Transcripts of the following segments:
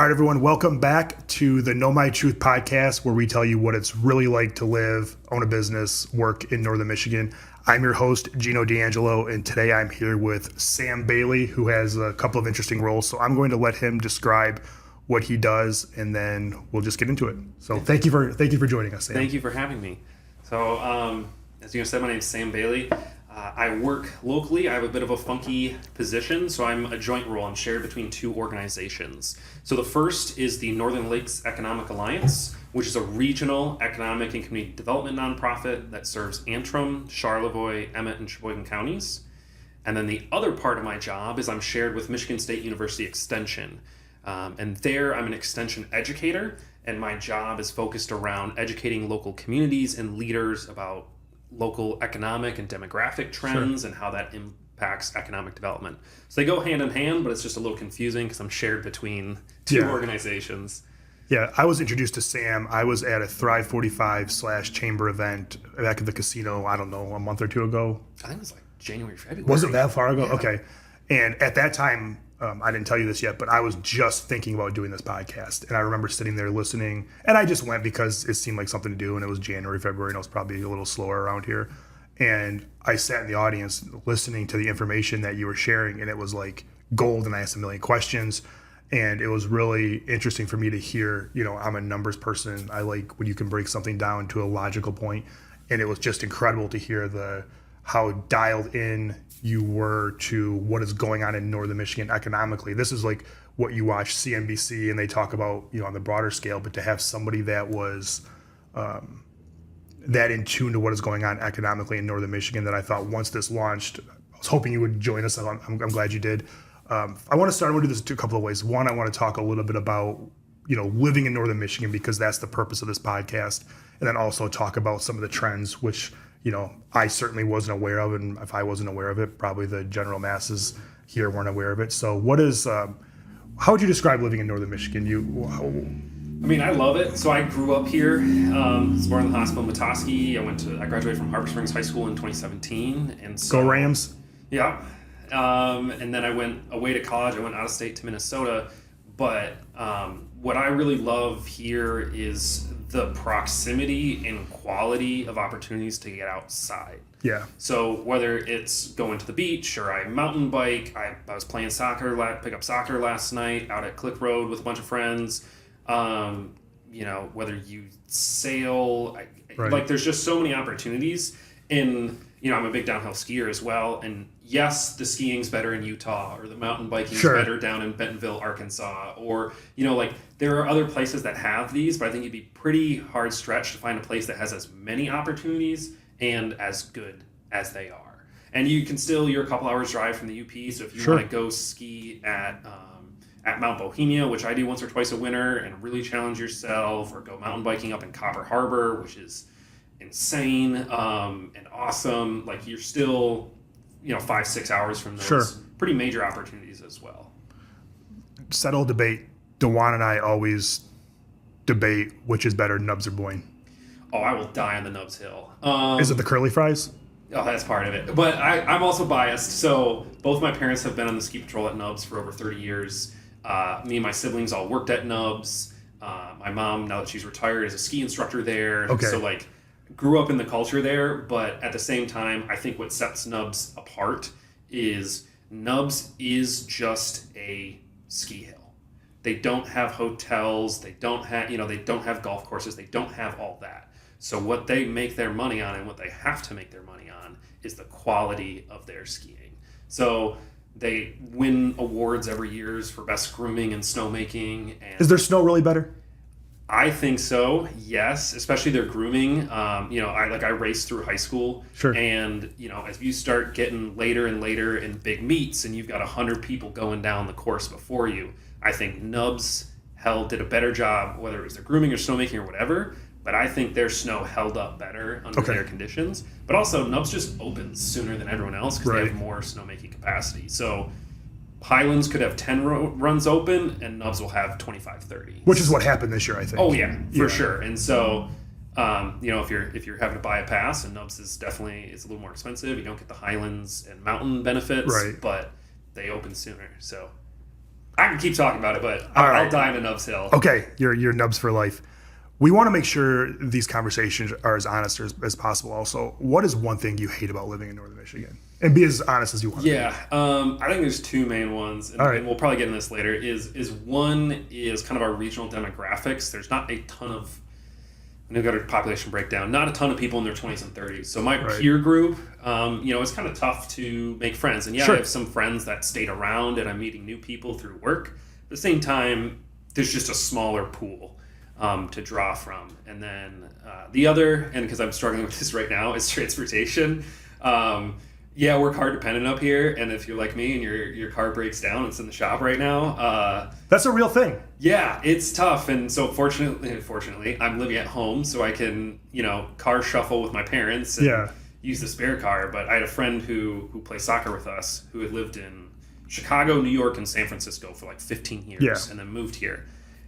All right, everyone, welcome back to the Know My Truth podcast, where we tell you what it's really like to live, own a business, work in Northern Michigan. I'm your host, Gino D'Angelo, and today I'm here with Sam Bailey, who has a couple of interesting roles. So I'm going to let him describe what he does, and then we'll just get into it. So thank you for joining us, Sam. Thank you for having me. So, as you said, my name is Sam Bailey. I work locally. I have a bit of a funky position, so I'm a joint role. I'm shared between two organizations. So the first is the Northern Lakes Economic Alliance, which is a regional economic and community development nonprofit that serves Antrim, Charlevoix, Emmett, and Sheboygan counties. And then the other part of my job is I'm shared with Michigan State University Extension. And there I'm an extension educator, and my job is focused around educating local communities and leaders about local economic and demographic trends and how that impacts economic development. So they go hand in hand, but it's just a little confusing because I'm shared between two organizations. Yeah, I was introduced to Sam. I was at a Thrive 45/chamber event back at the casino, I don't know, a month or two ago. I think it was like January, February. Was it that far ago? Yeah. Okay. And at that time, I didn't tell you this yet, but I was just thinking about doing this podcast. And I remember sitting there listening, and I just went because it seemed like something to do. And it was January, February, and it was probably a little slower around here. And I sat in the audience listening to the information that you were sharing, and it was like gold. And I asked a million questions. And it was really interesting for me to hear, I'm a numbers person. I like when you can break something down to a logical point. And it was just incredible to hear how dialed in you were to what is going on in Northern Michigan economically. This is like what you watch CNBC and they talk about, on the broader scale, but to have somebody that was that in tune to what is going on economically in Northern Michigan, that I thought once this launched, I was hoping you would join us. I'm glad you did. I want to do this a couple of ways. One, I want to talk a little bit about, living in Northern Michigan, because that's the purpose of this podcast. And then also talk about some of the trends, which I certainly wasn't aware of, and if I wasn't aware of it, probably the general masses here weren't aware of it. So how would you describe living in Northern Michigan? I love it. So I grew up here. I was born in the hospital in Petoskey. I graduated from Harbor Springs High School in 2017. And so, go Rams. Yeah. And then I went away to college. I went out of state to Minnesota. But what I really love here is the proximity and quality of opportunities to get outside. Yeah. So whether it's going to the beach or I mountain bike, I was playing soccer, pick up soccer last night out at Click Road with a bunch of friends. Whether you sail, like there's just so many opportunities. And I'm a big downhill skier as well. And yes, the skiing's better in Utah, or the mountain biking's better down in Bentonville, Arkansas, or, there are other places that have these, but I think it'd be pretty hard stretch to find a place that has as many opportunities and as good as they are. And you're a couple hours drive from the UP, so if you want to go ski at Mount Bohemia, which I do once or twice a winter, and really challenge yourself, or go mountain biking up in Copper Harbor, which is insane and awesome, like you're still 5-6 hours from those pretty major opportunities as well. Settled debate. DeJuan and I always debate which is better, Nubs or Boyne. Oh, I will die on the Nubs Hill. Is it the curly fries? Oh, that's part of it. But I'm also biased. So both my parents have been on the ski patrol at Nubs for over 30 years. Me and my siblings all worked at Nubs. My mom, now that she's retired, is a ski instructor there. Okay. So grew up in the culture there, but at the same time, I think what sets Nubs apart is Nubs is just a ski hill. They don't have hotels, they don't have golf courses, they don't have all that. So what they make their money on, and what they have to make their money on, is the quality of their skiing. So they win awards every year for best grooming and snowmaking. And is their snow really better? I think so, yes, especially their grooming. I raced through high school. Sure. And, as you start getting later and later in big meets and you've got 100 people going down the course before you, I think Nubs did a better job, whether it was their grooming or snowmaking or whatever, but I think their snow held up better under their conditions. But also, Nubs just opens sooner than everyone else because they have more snowmaking capacity. So Highlands could have 10 runs open, and Nubs will have 25, 30. Which is what happened this year, I think. Oh, yeah, for sure. And so, if you're having to buy a pass, and Nubs is a little more expensive, you don't get the Highlands and mountain benefits, but they open sooner. So I can keep talking about it, but All I'll right. die in a Nubs Hill. Okay, you're Nubs for life. We want to make sure these conversations are as honest as possible. Also, what is one thing you hate about living in Northern Michigan? And be as honest as you want. Yeah, I think there's two main ones, and, All right. and we'll probably get into this later. Is one is kind of our regional demographics. There's not a ton of, I'm gonna go to population breakdown. Not a ton of people in their 20s and 30s. So my Right. peer group, it's kind of tough to make friends. And yeah, Sure. I have some friends that stayed around, and I'm meeting new people through work. At the same time, there's just a smaller pool to draw from. And then the other, and because I'm struggling with this right now, is transportation. Yeah, work hard dependent up here, and if you're like me and your car breaks down, it's in the shop right now. That's a real thing. Yeah, it's tough, and so fortunately, I'm living at home, so I can car shuffle with my parents and Yeah. use the spare car. But I had a friend who plays soccer with us who had lived in Chicago, New York, and San Francisco for like 15 years, Yeah. and then moved here.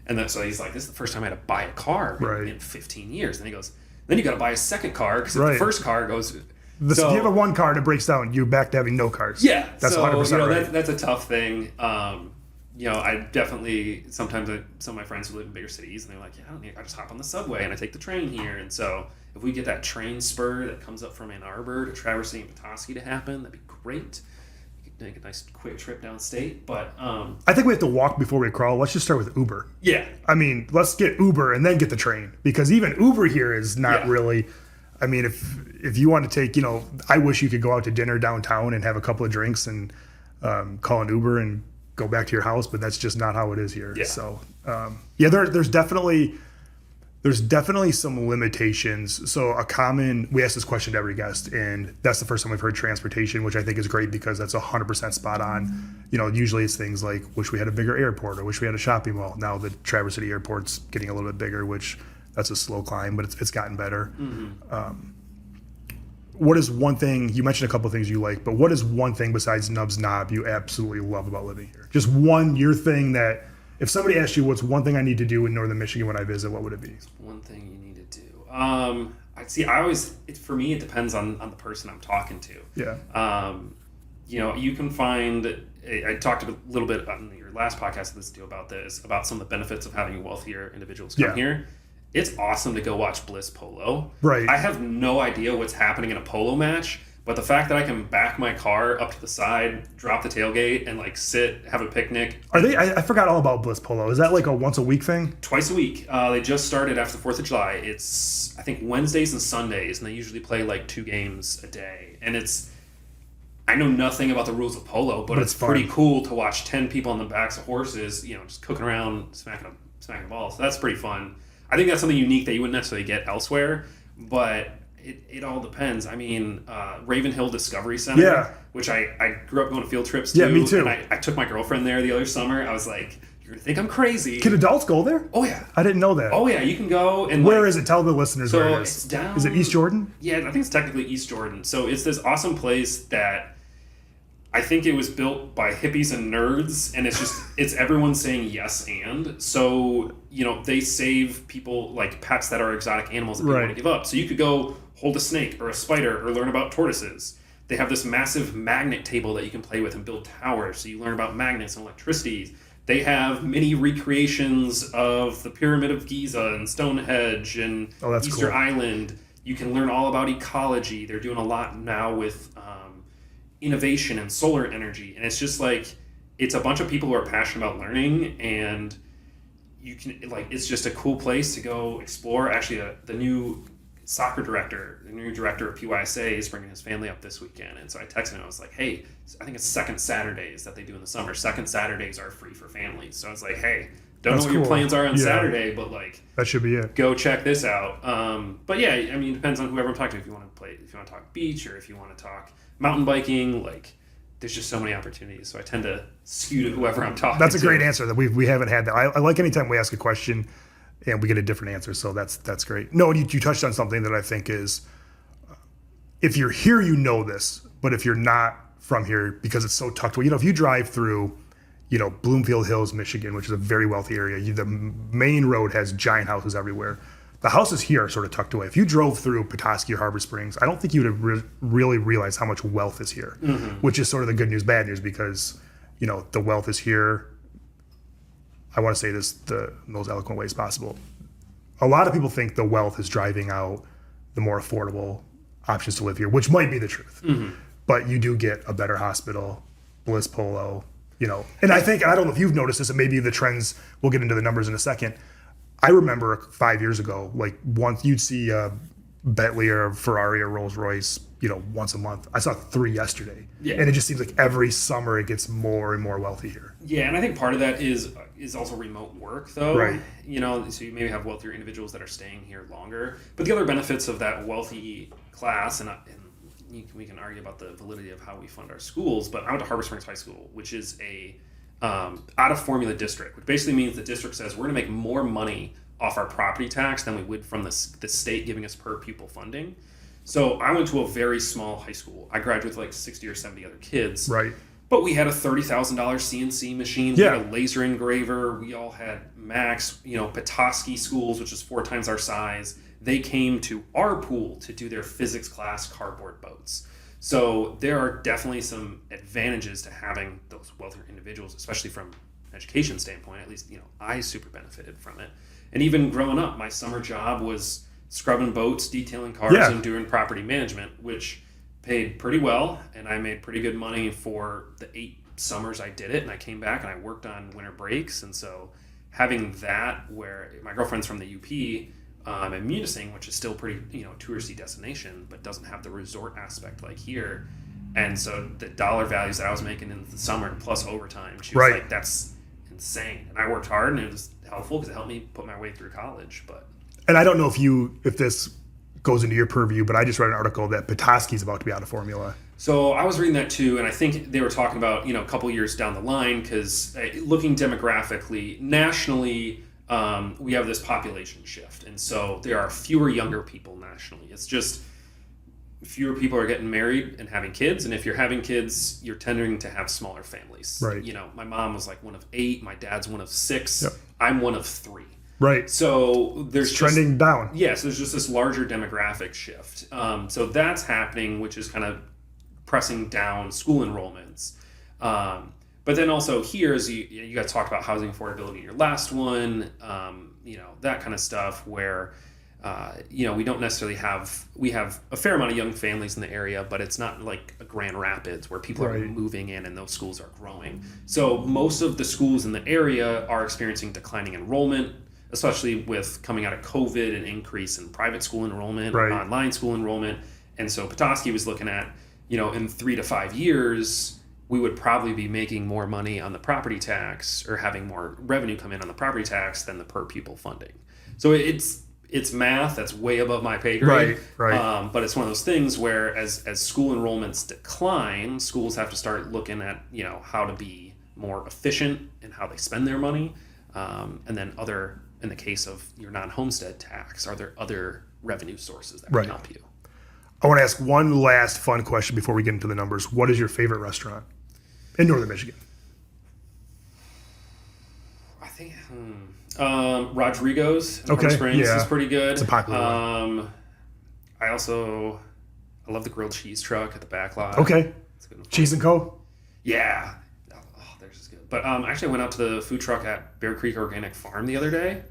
And then so he's like, "This is the first time I had to buy a car Right. in 15 years." And he goes, "Then you got to buy a second car because if Right. the first car goes." If you have a one car and it breaks down, you're back to having no cars. Yeah, That's so 100% right. that's a tough thing. I definitely sometimes some of my friends who live in bigger cities and they're like, yeah, I just hop on the subway and I take the train here. And so if we get that train spur that comes up from Ann Arbor to Traverse City and Petoskey to happen, that'd be great. You could make a nice quick trip downstate, but I think we have to walk before we crawl. Let's just start with Uber. yeah, I mean, let's get Uber and then get the train, because even Uber here is not Yeah. really. I mean, if you want to take, I wish you could go out to dinner downtown and have a couple of drinks and call an Uber and go back to your house, but that's just not how it is here. Yeah. So there's definitely some limitations. So we ask this question to every guest, and that's the first time we've heard transportation, which I think is great because that's 100% spot on. Usually it's things like wish we had a bigger airport or wish we had a shopping mall. Now the Traverse City Airport's getting a little bit bigger, which that's a slow climb, but it's gotten better. What is one thing, you mentioned a couple of things you like, but what is one thing besides Nubs Knob you absolutely love about living here? Just your thing that if somebody asked you what's one thing I need to do in Northern Michigan when I visit, what would it be? one thing you need to do. For me, it depends on the person I'm talking to. Yeah. You can find. I talked a little bit on your last podcast I listened to about some of the benefits of having wealthier individuals come Yeah. here. It's awesome to go watch Bliss Polo. Right. I have no idea what's happening in a polo match, but the fact that I can back my car up to the side, drop the tailgate, and sit, have a picnic. Are they? I forgot all about Bliss Polo. Is that like a once a week thing? Twice a week. They just started after the 4th of July. It's, I think, Wednesdays and Sundays, and they usually play 2 games a day. And I know nothing about the rules of polo, but it's it's fun. pretty cool to watch 10 people on the backs of horses, just cooking around, smacking the ball. So that's pretty fun. I think that's something unique that you wouldn't necessarily get elsewhere, but it all depends. I mean, Raven Hill Discovery Center, Yeah. which I grew up going to field trips to. Yeah, me too. And I took my girlfriend there the other summer. I was like, you're going to think I'm crazy. Can adults go there? Oh, yeah. I didn't know that. Oh, yeah. You can go. And Where is it? Tell the listeners So where it it's is. down. Is it East Jordan? Yeah, I think it's technically East Jordan. So it's this awesome place that I think it was built by hippies and nerds, and it's everyone saying yes and. So, they save people pets that are exotic animals that people Right. want to give up. So you could go hold a snake or a spider or learn about tortoises. They have this massive magnet table that you can play with and build towers. So you learn about magnets and electricity. They have mini recreations of the Pyramid of Giza and Stonehenge and Oh, that's Easter cool. Island. You can learn all about ecology. They're doing a lot now with innovation and solar energy. And it's just it's a bunch of people who are passionate about learning, and you can it's just a cool place to go explore. Actually, the new director of PYSA is bringing his family up this weekend. And so I texted him. I was like, hey, I think it's second Saturdays that they do in the summer. Second Saturdays are free for families. So I was like, hey, don't That's know what your cool. plans are on Yeah. Saturday, but That should be it. go check this out. But yeah, I mean, it depends on whoever I'm talking to. If you want to talk beach, or if you want to talk mountain biking, there's just so many opportunities. So I tend to skew to whoever I'm talking to. That's a great answer. That we haven't had that. I like anytime we ask a question and we get a different answer. So that's great. No, you touched on something that I think is, if you're here, this, but if you're not from here, because it's so tucked away, if you drive through, Bloomfield Hills, Michigan, which is a very wealthy area, the main road has giant houses everywhere. The houses here are sort of tucked away. If you drove through Petoskey or Harbor Springs, I don't think you would really realize how much wealth is here, which is sort of the good news, bad news, because, the wealth is here. I want to say this the most eloquent ways possible. A lot of people think the wealth is driving out the more affordable options to live here, which might be the truth. But you do get a better hospital, Bliss Polo, And I think, and I don't know if you've noticed this, and maybe the trends, we'll get into the numbers in a second. I remember 5 years ago, like once you'd see a Bentley or a Ferrari or Rolls Royce, once a month. I saw 3 yesterday. Yeah. And it just seems like every summer it gets more and more wealthy here. Yeah, and I think part of that is also remote work, though. Right. So you maybe have wealthier individuals that are staying here longer. But the other benefits of that wealthy class, and we can argue about the validity of how we fund our schools, but I went to Harbor Springs High School, which is a out of formula district, which basically means the district says we're going to make more money off our property tax than we would from the state giving us per pupil funding. So I went to a very small high school. I graduated with like 60 or 70 other kids. Right. But we had a $30,000 CNC machine. We had a laser engraver. We all had Max, Petoskey schools, which is 4 times our size. They came to our pool to do their physics class cardboard boats. So there are definitely some advantages to having those wealthier individuals, especially from an education standpoint. At least, I super benefited from it. And even growing up, my summer job was scrubbing boats, detailing cars, and doing property management, which paid pretty well. And I made pretty good money for the 8 summers I did it. And I came back and I worked on winter breaks. And so having that, where my girlfriend's from the UP, and Munising, which is still pretty, touristy destination, but doesn't have the resort aspect like here. And so the dollar values that I was making in the summer plus overtime, she was like, that's insane. And I worked hard, and it was helpful because it helped me put my way through college. And I don't know if this goes into your purview, but I just read an article that Petoskey's about to be out of formula. So I was reading that too, and I think they were talking about, a couple years down the line, because looking demographically, nationally, we have this population shift. And so there are fewer younger people nationally. It's just fewer people are getting married and having kids. And if you're having kids, you're tending to have smaller families. Right. My mom was like one of 8. My dad's one of 6. Yep. I'm one of 3. Right. So there's trending down. Yes, there's just this larger demographic shift. So that's happening, which is kind of pressing down school enrollments. But then also here, as you guys talked about housing affordability in your last one, that kind of stuff where, we don't necessarily we have a fair amount of young families in the area, but it's not like a Grand Rapids where people are moving in and those schools are growing. So most of the schools in the area are experiencing declining enrollment, especially with coming out of COVID, an increase in private school enrollment, online school enrollment. And so Petoskey was looking at, in 3 to 5 years, we would probably be making more money on the property tax or having more revenue come in on the property tax than the per pupil funding. So it's math that's way above my pay grade. Right. But it's one of those things where as school enrollments decline, schools have to start looking at, how to be more efficient in how they spend their money. And then in the case of your non-homestead tax, are there other revenue sources that can help you? I want to ask one last fun question before we get into the numbers. What is your favorite restaurant in Northern Michigan? I think Rodrigo's in Harbor Springs is pretty good. It's a popular one. I love the grilled cheese truck at the back lot. Okay. Cheese and Co. Yeah. Oh, theirs is good. But actually, I went out to the food truck at Bear Creek Organic Farm the other day.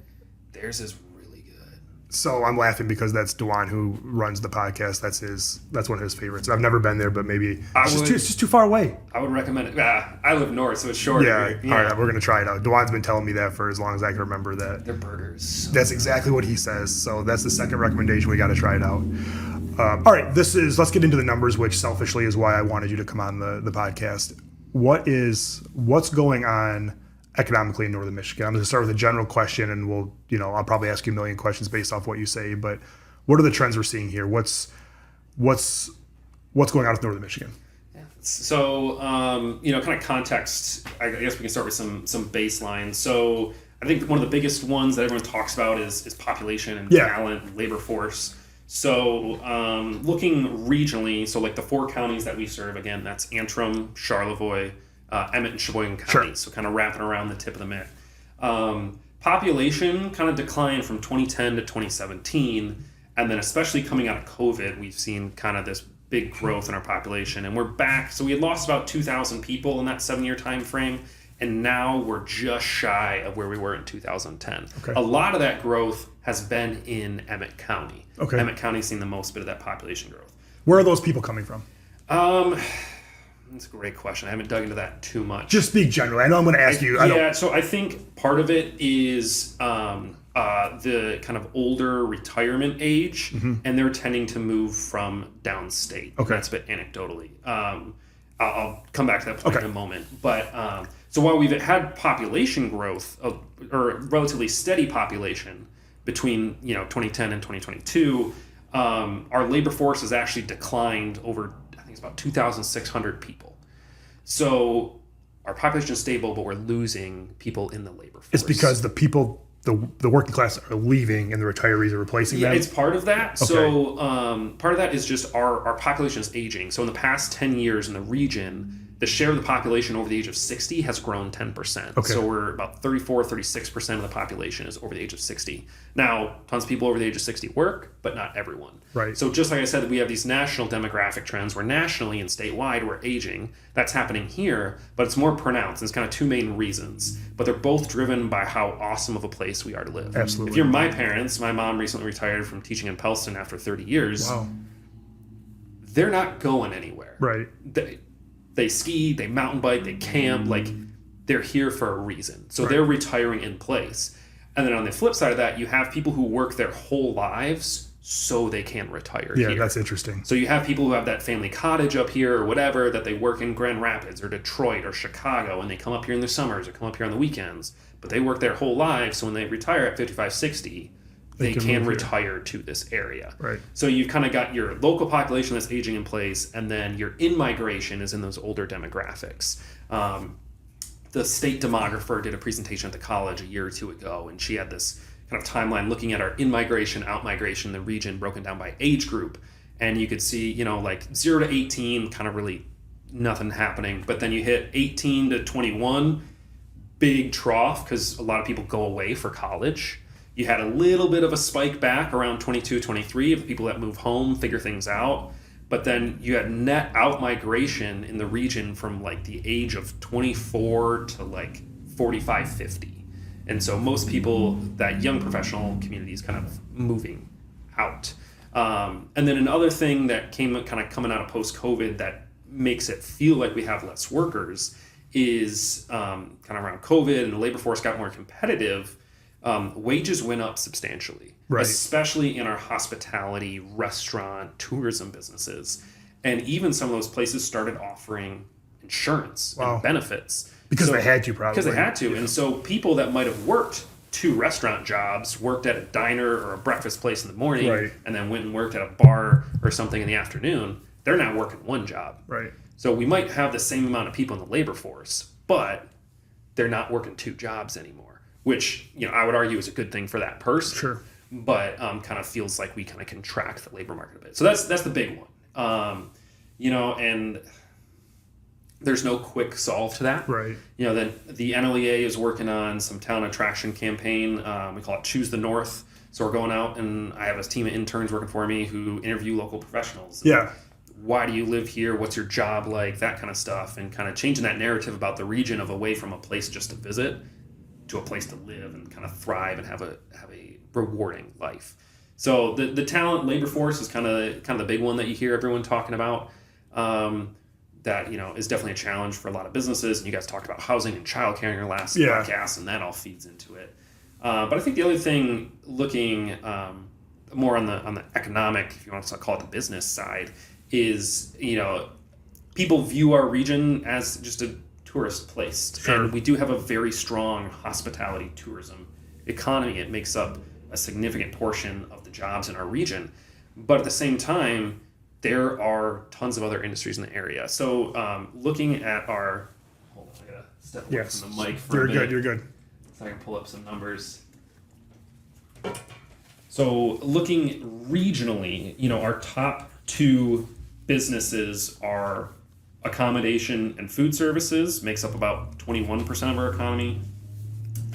Theirs is really good. So I'm laughing because that's Dewan who runs the podcast. That's one of his favorites. I've never been there, but maybe it's just too far away. I would recommend it. I live north, so it's shorter. Yeah. All right, we're gonna try it out. Dewan's been telling me that for as long as I can remember that. Their burgers. That's exactly what he says. So that's the second recommendation. We got to try it out. All right, let's get into the numbers, which selfishly is why I wanted you to come on the podcast. What's going on economically in Northern Michigan? I'm going to start with a general question, and I'll probably ask you a million questions based off what you say. But what are the trends we're seeing here? What's going on with Northern Michigan? Yeah. So kind of context. I guess we can start with some baseline. So I think one of the biggest ones that everyone talks about is population and talent, labor force. So looking regionally, so like the 4 counties that we serve, again, that's Antrim, Charlevoix, Emmett, and Sheboygan counties. So kind of wrapping around the tip of the mitt. Population kind of declined from 2010 to 2017. And then especially coming out of COVID, we've seen kind of this big growth in our population. And we're back. So we had lost about 2,000 people in that 7-year time frame. and now we're just shy of where we were in 2010. Okay. A lot of that growth has been in Emmett County. Okay. Emmett County's seen the most bit of that population growth. Where are those people coming from? That's a great question. I haven't dug into that too much. Just speak generally. I know I'm going to ask you. So I think part of it is the kind of older retirement age, and they're tending to move from downstate. Okay. That's a bit anecdotally. I'll come back to that point in a moment. But so while we've had population growth or relatively steady population between 2010 and 2022, our labor force has actually declined over, I think it's about 2,600 people. So our population is stable, but we're losing people in the labor force. It's because the people, the working class are leaving and the retirees are replacing them? It's part of that. Okay. So part of that is just our population is aging. So in the past 10 years in the region, the share of the population over the age of 60 has grown 10%. Okay. So we're about 36% of the population is over the age of 60. Now, tons of people over the age of 60 work, but not everyone. Right. So just like I said, we have these national demographic trends where nationally and statewide we're aging. That's happening here, but it's more pronounced. There's kind of two main reasons, but they're both driven by how awesome of a place we are to live. Absolutely. If you're my parents, my mom recently retired from teaching in Pellston after 30 years. Wow. They're not going anywhere. Right. They ski, they mountain bike, they camp, like they're here for a reason. So they're retiring in place. And then on the flip side of that, you have people who work their whole lives so they can retire Yeah, here. that's interesting. So you have people who have that family cottage up here or whatever, that they work in Grand Rapids or Detroit or Chicago, and they come up here in the summers or come up here on the weekends, but they work their whole lives. So when they retire at 55, 60, they can retire to this area. Right. So you've kind of got your local population that's aging in place, and then your in-migration is in those older demographics. The state demographer did a presentation at the college a year or two ago, and she had this kind of timeline looking at our in-migration, out-migration, the region broken down by age group. And you could see, like 0 to 18, kind of really nothing happening. But then you hit 18 to 21, big trough, because a lot of people go away for college. You had a little bit of a spike back around 22, 23 of people that move home, figure things out. But then you had net out migration in the region from like the age of 24 to like 45, 50. And so most people, that young professional community is kind of moving out. And then another thing that came kind of coming out of post-COVID that makes it feel like we have less workers is kind of around COVID and the labor force got more competitive. Wages went up substantially, right, especially in our hospitality, restaurant, tourism businesses. And even some of those places started offering insurance and benefits. Because they had to, probably. Because they had to. Yeah. And so people that might have worked 2 restaurant jobs, worked at a diner or a breakfast place in the morning, right, and then went and worked at a bar or something in the afternoon, they're now working 1 job. Right. So we might have the same amount of people in the labor force, but they're not working 2 jobs anymore. Which, I would argue is a good thing for that person. Sure. But kind of feels like we kind of contract the labor market a bit. So that's the big one. And there's no quick solve to that. Right. Then the NLEA is working on some talent attraction campaign. We call it Choose the North. So we're going out, and I have a team of interns working for me who interview local professionals. Yeah. Why do you live here? What's your job like? That kind of stuff. And kind of changing that narrative about the region of away from a place just to visit to a place to live and kind of thrive and have a rewarding life. So the talent labor force is kind of the big one that you hear everyone talking about. That is definitely a challenge for a lot of businesses. And you guys talked about housing and childcare in your last podcast, and that all feeds into it. But I think the other thing, looking more on the economic, if you want to call it the business side, is people view our region as just a tourist place. Sure. And we do have a very strong hospitality tourism economy. It makes up a significant portion of the jobs in our region. But at the same time, there are tons of other industries in the area. So looking at our... Hold on, I gotta step away from the mic for a minute. You're good. So I can pull up some numbers. So looking regionally, our top 2 businesses are accommodation and food services, makes up about 21% of our economy.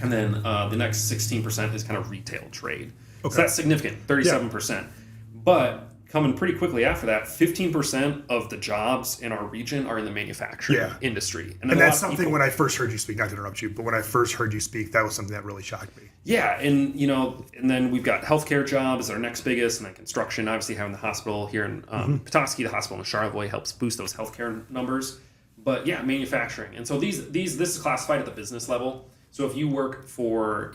And then the next 16% is kind of retail trade. Okay. So that's significant, 37%. Yeah. But coming pretty quickly after that, 15% of the jobs in our region are in the manufacturing Yeah. industry. And that's something when I first heard you speak, not to interrupt you, but when I first heard you speak, that was something that really shocked me. Yeah, and and then we've got healthcare jobs, our next biggest, and then construction. Obviously, having the hospital here in Petoskey, the hospital in Charlevoix helps boost those healthcare numbers. But yeah, manufacturing, and so this is classified at the business level. So if you work for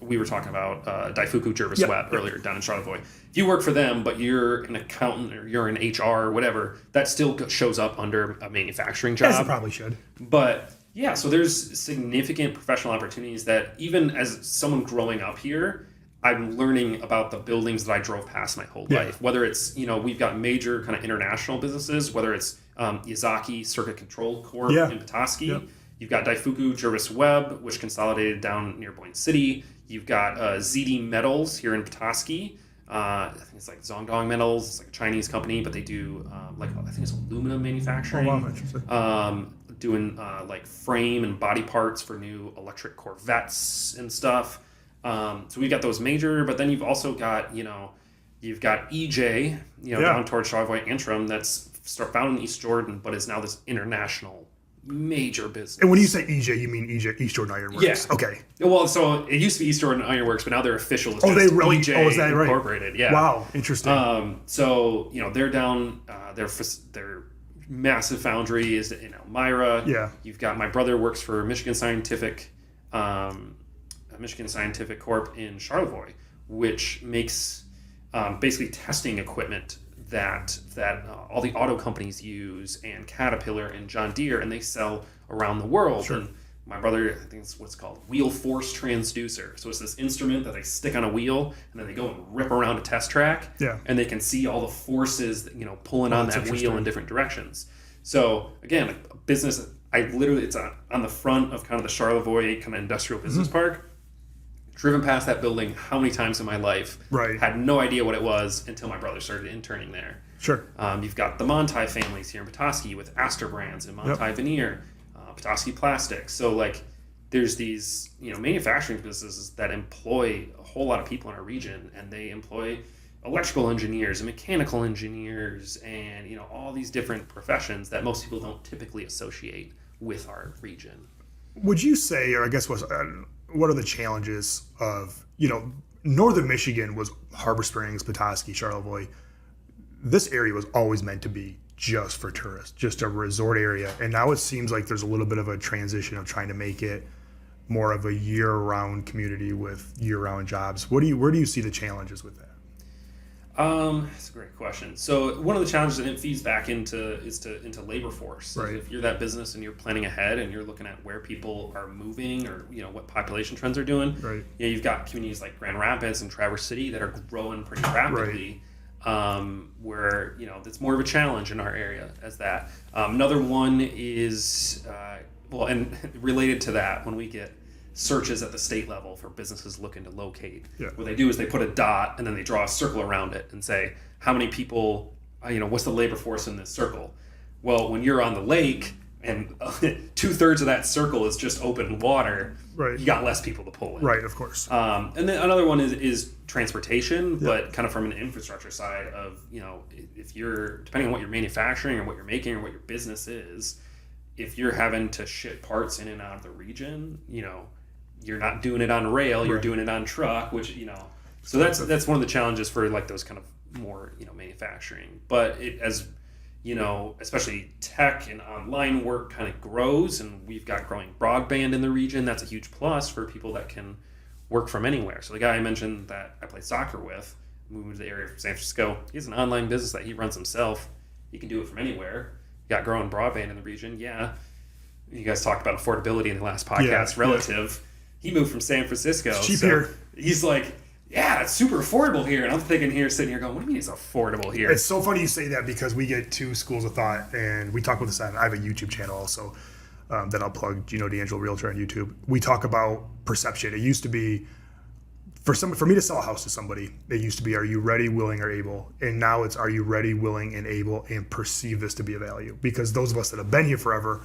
we were talking about Daifuku Jervis Webb earlier down in Charlevoix. If you work for them, but you're an accountant or you're in HR or whatever, that still shows up under a manufacturing job. As it probably should. But yeah, so there's significant professional opportunities that even as someone growing up here, I'm learning about the buildings that I drove past my whole life. Whether it's, we've got major kind of international businesses, whether it's Yazaki Circuit Control Corp in Petoskey. Yeah. You've got Daifuku Jervis Webb, which consolidated down near Boyne City. You've got ZD Metals here in Petoskey. I think it's like Zongdong Metals. It's like a Chinese company, but they do I think it's aluminum manufacturing. Oh, wow, interesting. Doing like frame and body parts for new electric Corvettes and stuff. So we've got those major, but then you've also got, you've got EJ, down towards Charlevoix Antrim that's found in East Jordan, but is now this international major business. And when you say EJ, you mean EJ, East Jordan Iron Works? Yeah. Okay. Well, so it used to be East Jordan Iron Works, but now they're official. It's they really? EJ is that right? Incorporated. Yeah. Wow. Interesting. So, they're down, their massive foundry is in Elmira. Yeah. You've got my brother works for Michigan Scientific Corp in Charlevoix, which makes basically testing equipment that all the auto companies use, and Caterpillar and John Deere, and they sell around the world. Sure. And my brother, I think it's what's called wheel force transducer. So it's this instrument that they stick on a wheel, and then they go and rip around a test track, and they can see all the forces pulling on that wheel in different directions. So again, a business. It's on the front of kind of the Charlevoix kind of industrial business park. Driven past that building how many times in my life. Right. Had no idea what it was until my brother started interning there. Sure. You've got the Montai families here in Petoskey with Astor Brands and Montai Veneer, Petoskey Plastics. So there's these manufacturing businesses that employ a whole lot of people in our region, and they employ electrical engineers and mechanical engineers and all these different professions that most people don't typically associate with our region. Would you say, or I guess what are the challenges of, northern Michigan was Harbor Springs, Petoskey, Charlevoix. This area was always meant to be just for tourists, just a resort area. And now it seems like there's a little bit of a transition of trying to make it more of a year-round community with year-round jobs. Where do you see the challenges with that? That's a great question. So one of the challenges that it feeds back into labor force. Right. If you're that business and you're planning ahead and you're looking at where people are moving or what population trends are doing. Right. You've got communities like Grand Rapids and Traverse City that are growing pretty rapidly. Right. Where that's more of a challenge in our area as that. Another one is and related to that, when we get searches at the state level for businesses looking to locate. Yeah. What they do is they put a dot and then they draw a circle around it and say, how many people, what's the labor force in this circle? Well, when you're on the lake and 2/3 of that circle is just open water, right, you got less people to pull in. Right, of course. And then another one is transportation, but kind of from an infrastructure side of, if you're, depending on what you're manufacturing or what you're making or what your business is, if you're having to ship parts in and out of the region, you're not doing it on rail, you're doing it on truck, which, so that's one of the challenges for those kind of more, manufacturing. But it, as, especially tech and online work kind of grows, and we've got growing broadband in the region, that's a huge plus for people that can work from anywhere. So the guy I mentioned that I play soccer with, moved to the area from San Francisco, he has an online business that he runs himself. He can do it from anywhere. Got growing broadband in the region. Yeah. You guys talked about affordability in the last podcast, relative. Yeah. He moved from San Francisco. It's cheap here. He's like, yeah, it's super affordable here. And I'm thinking here, sitting here going, what do you mean it's affordable here? It's so funny you say that because we get two schools of thought, and we talk about this on, I have a YouTube channel also that I'll plug, Gino D'Angelo Realtor on YouTube. We talk about perception. It used to be, for me to sell a house to somebody, it used to be, are you ready, willing, or able? And now it's, are you ready, willing, and able, and perceive this to be a value? Because those of us that have been here forever,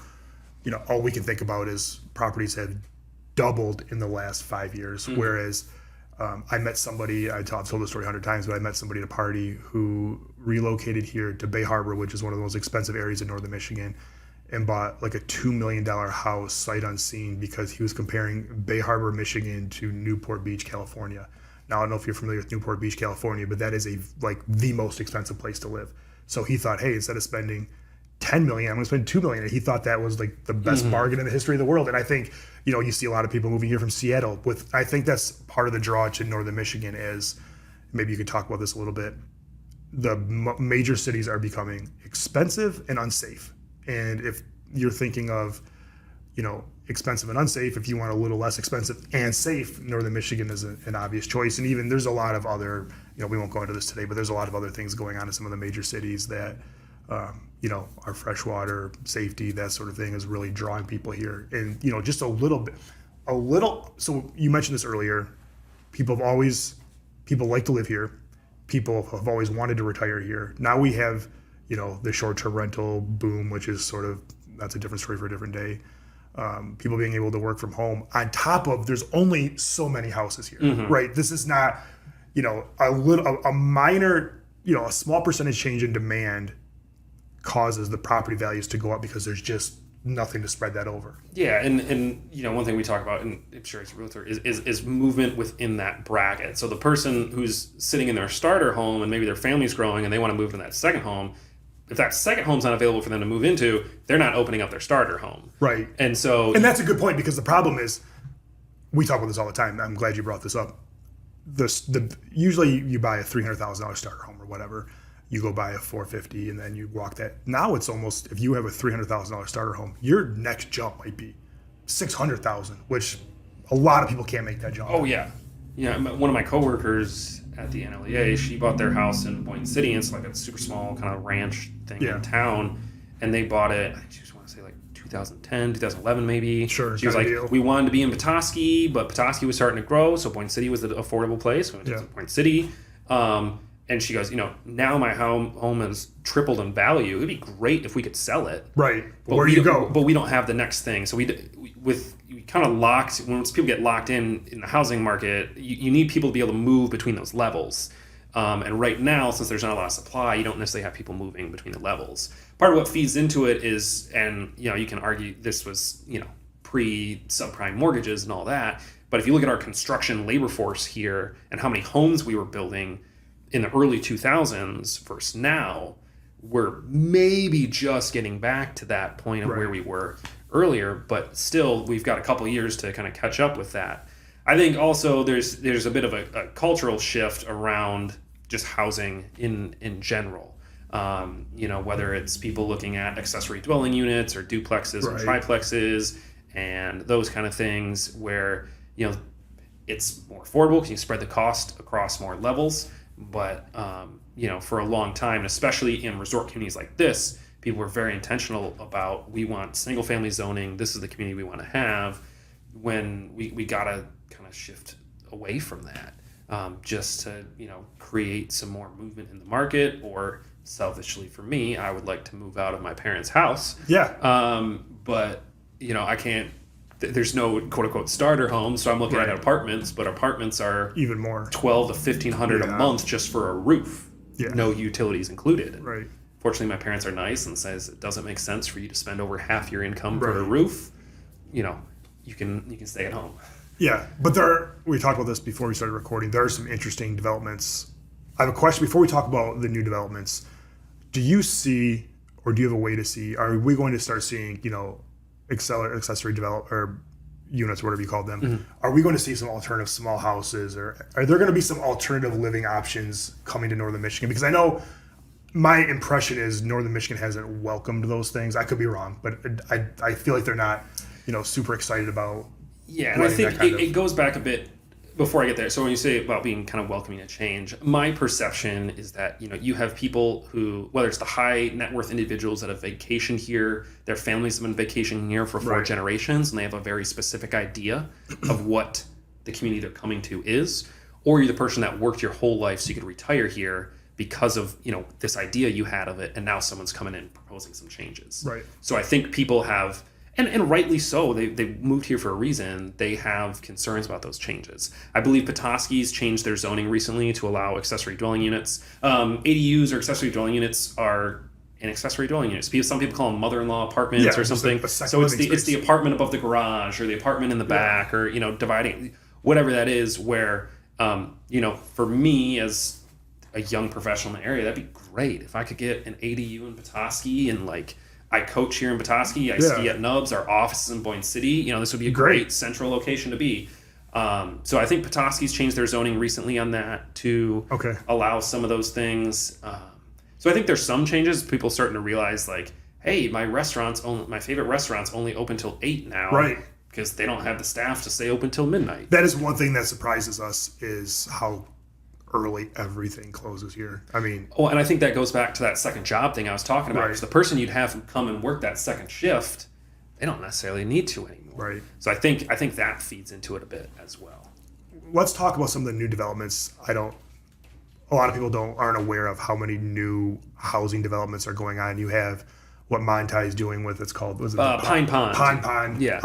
all we can think about is properties have doubled in the last 5 years, whereas I met somebody, I've told this story 100 times, but I met somebody at a party who relocated here to Bay Harbor, which is one of the most expensive areas in northern Michigan, and bought like a $2 million house sight unseen because he was comparing Bay Harbor, Michigan to Newport Beach, California. Now, I don't know if you're familiar with Newport Beach, California, but that is the most expensive place to live. So he thought, hey, instead of spending $10 million, I'm going to spend $2 million. And he thought that was like the best bargain in the history of the world. And I think, you see a lot of people moving here from Seattle I think that's part of the draw to northern Michigan is, maybe you could talk about this a little bit. The major cities are becoming expensive and unsafe. And if you're thinking of, expensive and unsafe, if you want a little less expensive and safe, northern Michigan is an obvious choice. And even there's a lot of other, we won't go into this today, but there's a lot of other things going on in some of the major cities that, our freshwater safety, that sort of thing is really drawing people here. And, just a little bit, so you mentioned this earlier, people like to live here. People have always wanted to retire here. Now we have, the short-term rental boom, which is that's a different story for a different day. People being able to work from home on top of, there's only so many houses here, right? This is not, a minor, a small percentage change in demand causes the property values to go up because there's just nothing to spread that over. Yeah, and one thing we talk about, and I'm sure it's a realtor, is movement within that bracket. So the person who's sitting in their starter home and maybe their family's growing and they want to move into that second home, if that second home's not available for them to move into, they're not opening up their starter home. Right. And that's a good point, because the problem is, we talk about this all the time. I'm glad you brought this up. Usually you buy a $300,000 starter home or whatever. You go buy a $450,000 and then you walk that. Now it's almost, if you have a $300,000 starter home, your next jump might be $600,000, which a lot of people can't make that jump. Oh yeah. Yeah, one of my coworkers at the NLEA, she bought their house in Boynton City, and it's like a super small kind of ranch thing in town, and they bought it, I just want to say like 2010, 2011 maybe. Sure. She was like, we wanted to be in Petoskey, but Petoskey was starting to grow, so Boynton City was the affordable place. We went to Boynton City. And she goes, now my home has tripled in value. It'd be great if we could sell it. Right. But where do you go? But we don't have the next thing. So we kind of locked, once people get locked in the housing market, you need people to be able to move between those levels. And right now, since there's not a lot of supply, you don't necessarily have people moving between the levels. Part of what feeds into it is, and you can argue this was, pre-subprime mortgages and all that. But if you look at our construction labor force here and how many homes we were building in the early 2000s versus now, we're maybe just getting back to that point of where we were earlier, but still we've got a couple years to kind of catch up with that. I think also there's a bit of a cultural shift around just housing in general. Whether it's people looking at accessory dwelling units or duplexes and triplexes and those kind of things where, it's more affordable because you spread the cost across more levels. But, for a long time, especially in resort communities like this, people were very intentional about, we want single family zoning. This is the community we want to have, when we got to kind of shift away from that, just to, create some more movement in the market. Or selfishly for me, I would like to move out of my parents' house. Yeah. But, I can't. There's no quote unquote starter home, so I'm looking at apartments, but apartments are even more, $1,200 to $1,500 a month just for a roof, no utilities included. Right. Fortunately, my parents are nice and says it doesn't make sense for you to spend over half your income for a roof. You can stay at home. Yeah, but we talked about this before we started recording. There are some interesting developments. I have a question before we talk about the new developments. Do you see, or do you have a way to see? Are we going to start seeing, accessory develop units, whatever you call them? Are we going to see some alternative small houses, or are there going to be some alternative living options coming to northern Michigan? Because I know my impression is northern Michigan hasn't welcomed those things. I could be wrong, but I feel like they're not, super excited about. Yeah, and I think it goes back a bit before I get there. So when you say about being kind of welcoming a change, my perception is that, you have people who, whether it's the high net worth individuals that have vacationed here, their families have been vacationing here for 4 generations, and they have a very specific idea of what the community they're coming to is, or you're the person that worked your whole life so you could retire here because of, this idea you had of it, and now someone's coming in proposing some changes. Right. So I think people have, and rightly so. They moved here for a reason. They have concerns about those changes. I believe Petoskey's changed their zoning recently to allow accessory dwelling units. ADUs or accessory dwelling units are an accessory dwelling units. Some people call them mother-in-law apartments Yeah, or just something. a second So it's living the apartment above the garage or the apartment in the back or dividing whatever that is. Where for me as a young professional in the area, that'd be great if I could get an ADU in Petoskey and like. I coach here in Petoskey. I ski at Nubs. Our office is in Boyne City. This would be a great central location to be. So I think Petoskey's changed their zoning recently on that to allow some of those things. So I think there's some changes. People starting to realize like, hey, my favorite restaurants only open till 8 now. Right. Because they don't have the staff to stay open till midnight. That is one thing that surprises us is how early everything closes here. I mean, and I think that goes back to that second job thing I was talking about. Because the person you'd have come and work that second shift, they don't necessarily need to anymore. Right. So I think that feeds into it a bit as well. Let's talk about some of the new developments. A lot of people aren't aware of how many new housing developments are going on. You have what Montai is doing with Pine Pond. Pine Pond. Yeah.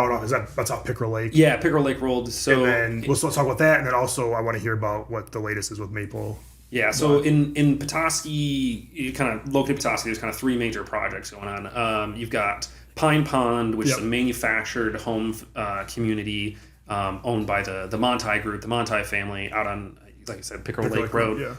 That's off Pickerel Lake. Yeah, Pickerel Lake Road. So and then we'll talk about that, and then also I want to hear about what the latest is with Maple. Yeah, so in Petoskey, kind of located Petoskey, there's kind of 3 major projects going on. You've got Pine Pond, which is a manufactured home community owned by the Montai group, the Montai family, out on, like I said, Pickerel Lake Road.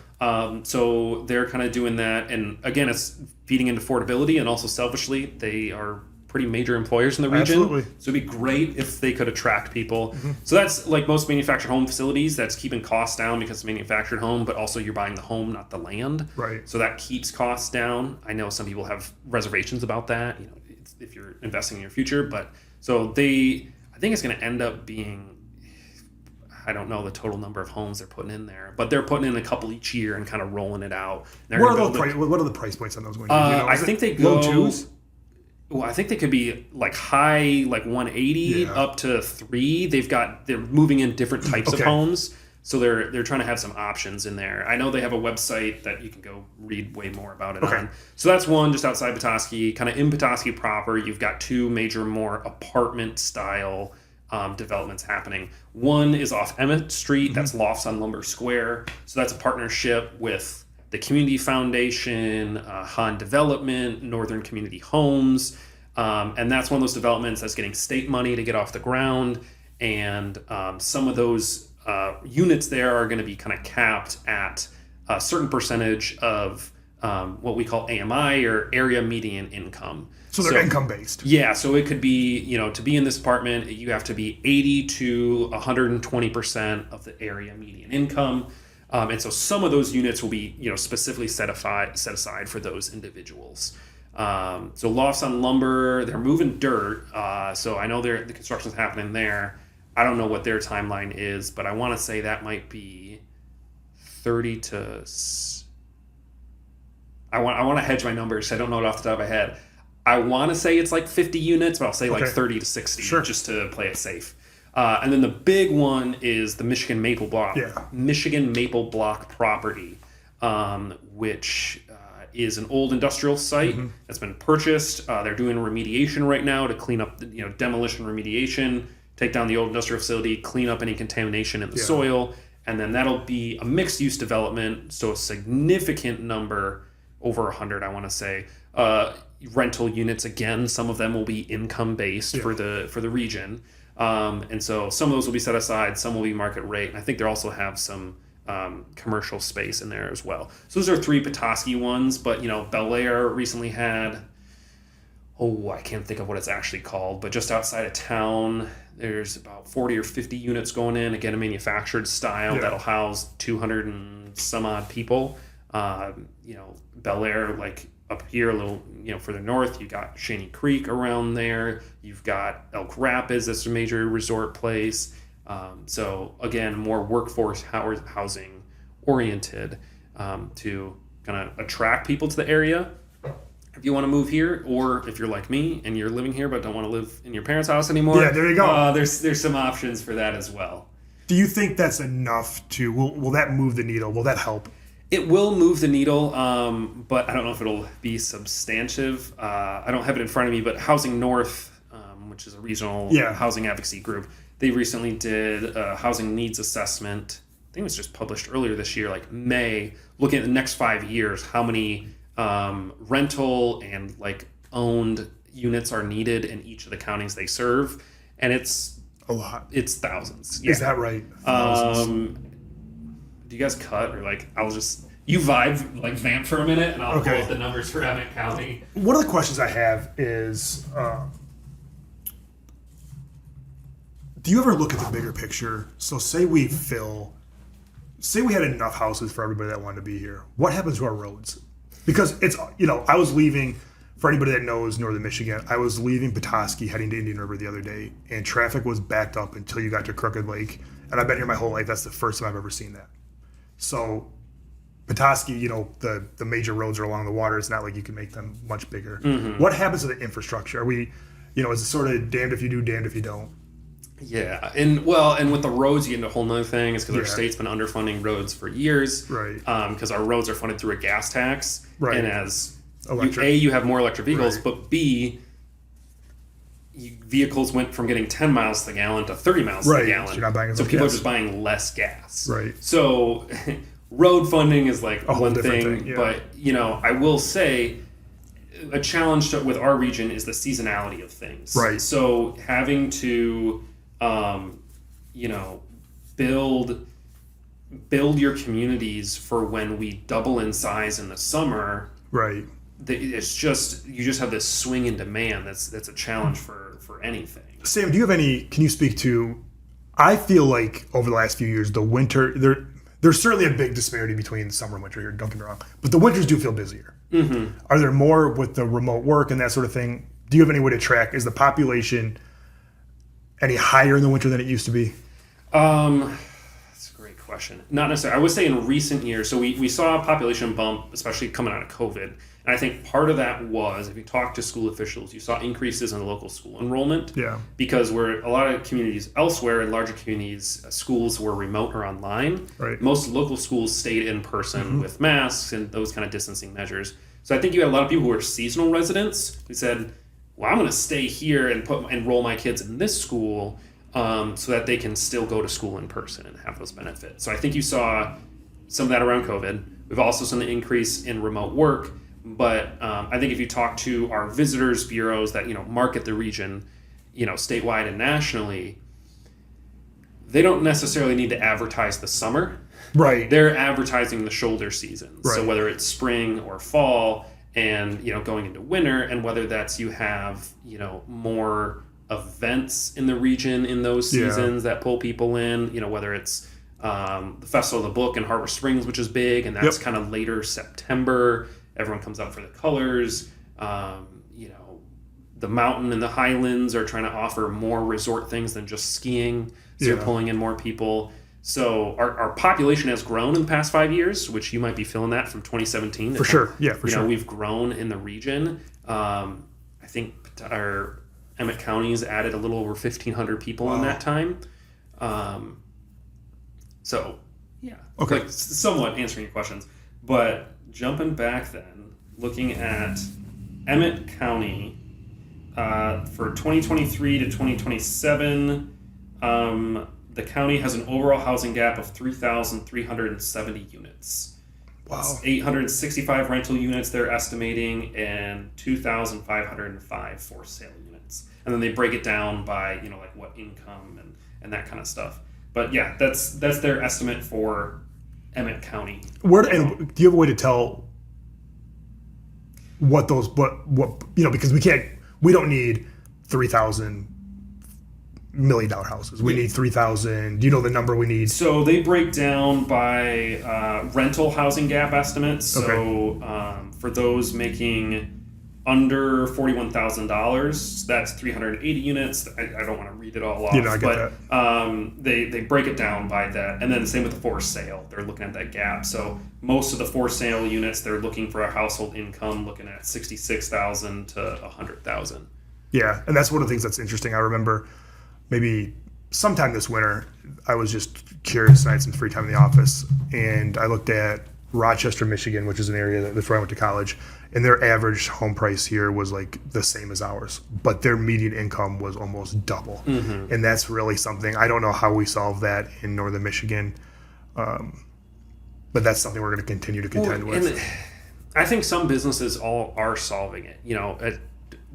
So they're kind of doing that, and again, it's feeding into affordability, and also selfishly, they are pretty major employers in the region. Absolutely. So it'd be great if they could attract people. So that's like most manufactured home facilities, that's keeping costs down because it's manufactured home, but also you're buying the home, not the land. Right. So that keeps costs down. I know some people have reservations about that, if you're investing in your future, but so I think it's going to end up being, I don't know the total number of homes they're putting in there, but they're putting in a couple each year and kind of rolling it out. What are the price points on those going to be? I think they go low 2s. Well, I think they could be like high, like 180 up to 3. They're moving in different types of homes, so they're trying to have some options in there. I know they have a website that you can go read way more about it on. So that's one just outside Petoskey, kind of in Petoskey proper. You've got 2 major, more apartment style developments happening. One is off Emmett Street. That's Lofts on Lumber Square. So that's a partnership with the Community Foundation, Han Development, Northern Community Homes. And that's one of those developments that's getting state money to get off the ground. And some of those units there are going to be kind of capped at a certain percentage of what we call AMI, or area median income. So they're income based. Yeah, so it could be, to be in this apartment, you have to be 80 to 120% of the area median income. And so some of those units will be, specifically set aside for those individuals. So Lofts on Lumber, they're moving dirt. So I know the construction's happening there. I don't know what their timeline is, but I want to say that might be 30 to... I want to hedge my numbers. I don't know it off the top of my head. I want to say it's like 50 units, but I'll say like 30 to 60 just to play it safe. And then the big one is the Michigan Maple Block. Michigan Maple Block property, which is an old industrial site that's been purchased. They're doing remediation right now to clean up, demolition remediation, take down the old industrial facility, clean up any contamination in the soil, and then that'll be a mixed-use development. So a significant number, over 100, I want to say, rental units. Again, some of them will be income-based for the region. And so some of those will be set aside, some will be market rate, and I think they also have some commercial space in there as well. So those are 3 Petoskey ones, but Bel Air recently had, I can't think of what it's actually called, but just outside of town, there's about 40 or 50 units going in, again, a manufactured style that'll house 200 and some odd people. Bel Air, like up here a little, further north, you got Shaney Creek around there. You've got Elk Rapids, that's a major resort place. So again, more workforce housing oriented to kind of attract people to the area. If you want to move here, or if you're like me and you're living here but don't want to live in your parents' house anymore, there you go. There's some options for that as well. Do you think that's enough to? Will that move the needle? Will that help? It will move the needle, but I don't know if it'll be substantive. I don't have it in front of me, but Housing North, which is a regional Yeah. housing advocacy group. They recently did a housing needs assessment. I think it was just published earlier this year, like May, looking at the next 5 years, how many rental and like owned units are needed in each of the counties they serve, and it's A lot. it's thousands. Is that right? Thousands. Do you guys cut, or like I'll just you vibe like vamp for a minute and I'll Okay. pull up the numbers for Emmett County. One of the questions I have is, do you ever look at the bigger picture? So say we had enough houses for everybody that wanted to be here. What happens to our roads? Because it's, I was leaving, for anybody that knows Northern Michigan, I was leaving Petoskey heading to Indian River the other day, and traffic was backed up until you got to Crooked Lake. And I've been here my whole life. That's the first time I've ever seen that. So Petoskey, the major roads are along the water. It's not like you can make them much bigger. Mm-hmm. What happens to the infrastructure? Are we, is it sort of damned if you do, damned if you don't? Yeah, and with the roads, you get into a whole nother thing. Is because our Yeah. state's been underfunding roads for years. Right. Because our roads are funded through a gas tax. Right. And as Electric. you have more electric vehicles, Right. but B, vehicles went from getting 10 miles to the gallon to 30 miles to Right, the gallon. so you're not buying as so much people gas. are just buying less gas. Right. So road funding is like A whole one different thing, thing, yeah. but I will say a challenge with our region is the seasonality of things. Right. So having to build your communities for when we double in size in the summer. Right. It's just you just have this swing in demand. That's a challenge for anything. Sam, do you have can you speak to, I feel like over the last few years, the winter, there's certainly a big disparity between summer and winter here, don't get me wrong, but the winters do feel busier. Mm-hmm. Are there more with the remote work and that sort of thing? Do you have any way to track, is the population any higher in the winter than it used to be? That's a great question. Not necessarily. I would say in recent years, so we saw a population bump, especially coming out of COVID. And I think part of that was, if you talk to school officials, you saw increases in the local school enrollment. Yeah. Because where a lot of communities elsewhere, in larger communities, schools were remote or online. Right. Most local schools stayed in person with masks and those kind of distancing measures. So I think you had a lot of people who were seasonal residents who said, well, I'm going to stay here and enroll my kids in this school so that they can still go to school in person and have those benefits. So I think you saw some of that around COVID. We've also seen an increase in remote work. But I think if you talk to our visitors bureaus that market the region, statewide and nationally, they don't necessarily need to advertise the summer. Right. They're advertising the shoulder seasons. Right. So whether it's spring or fall, and going into winter, and whether that's you have more events in the region in those seasons that pull people in. Whether it's the Festival of the Book in Harbor Springs, which is big, and that's kind of later September. Everyone comes out for the colors. The mountain and the highlands are trying to offer more resort things than just skiing. So you're pulling in more people. So our population has grown in the past 5 years, which you might be feeling that from 2017. For sure. Yeah, for sure. We've grown in the region. I think our Emmett County has added a little over 1,500 people in that time. So, yeah. Okay. Like, somewhat answering your questions. But jumping back then, looking at Emmett County for 2023 to 2027, the county has an overall housing gap of 3,370 units. Wow. It's 865 rental units they're estimating, and 2,505 for sale units. And then they break it down by like what income and that kind of stuff. But yeah, that's their estimate for Emmett County. And do you have a way to tell what because we don't need 3,000 $1 million houses. We need 3,000. Do you know the number we need? So they break down by rental housing gap estimates. Okay. So for those making under $41,000, that's 380 units. I don't want to read it all off, I get but that. They break it down by that. And then the same with the for sale. They're looking at that gap. So most of the for sale units, they're looking for a household income looking at $66,000 to $100,000. Yeah, and that's one of the things that's interesting. I remember maybe sometime this winter, I was just curious, and I had some free time in the office, and I looked at Rochester, Michigan, which is an area that's where I went to college, and their average home price here was like the same as ours, but their median income was almost double. And that's really something. I don't know how we solve that in northern Michigan, but that's something we're going to continue to contend with. And I think some businesses all are solving it. You know,